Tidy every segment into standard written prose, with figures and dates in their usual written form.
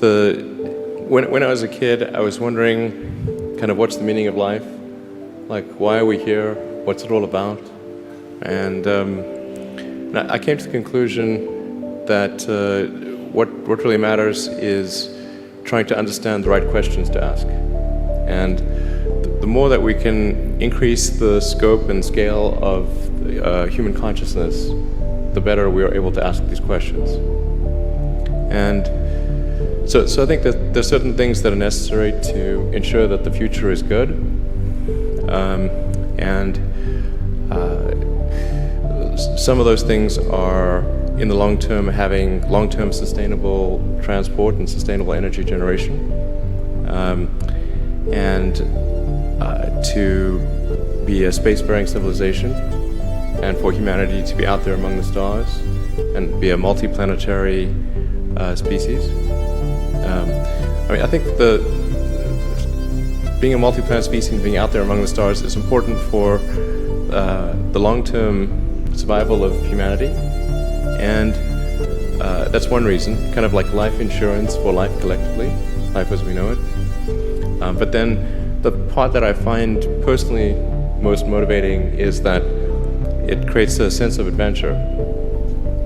when I was a kid, I was wondering kind of what's the meaning of life? Like, why are we here? What's it all about? And I came to the conclusion that what really matters is trying to understand the right questions to ask. And the more that we can increase the scope and scale of human consciousness, the better we are able to ask these questions. And so I think that there's certain things that are necessary to ensure that the future is good. Some of those things are, in the long term, having long-term sustainable transport and sustainable energy generation, and to be a space-faring civilization, and for humanity to be out there among the stars and be a multi-planetary species. I think being a multi-planet species and being out there among the stars is important for the long-term survival of humanity, and that's one reason, kind of like life insurance for life collectively, life as we know it. But then the part that I find personally most motivating is that it creates a sense of adventure,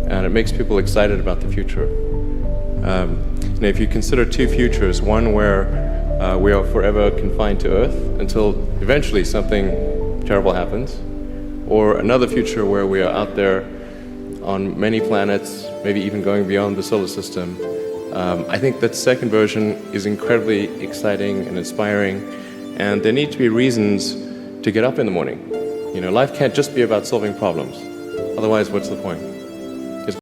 and it makes people excited about the future. If you consider two futures, one where we are forever confined to Earth until eventually something terrible happens, or another future where we are out there on many planets, maybe even going beyond the solar system, I think that second version is incredibly exciting and inspiring, and there need to be reasons to get up in the morning. Life can't just be about solving problems. Otherwise, what's the point?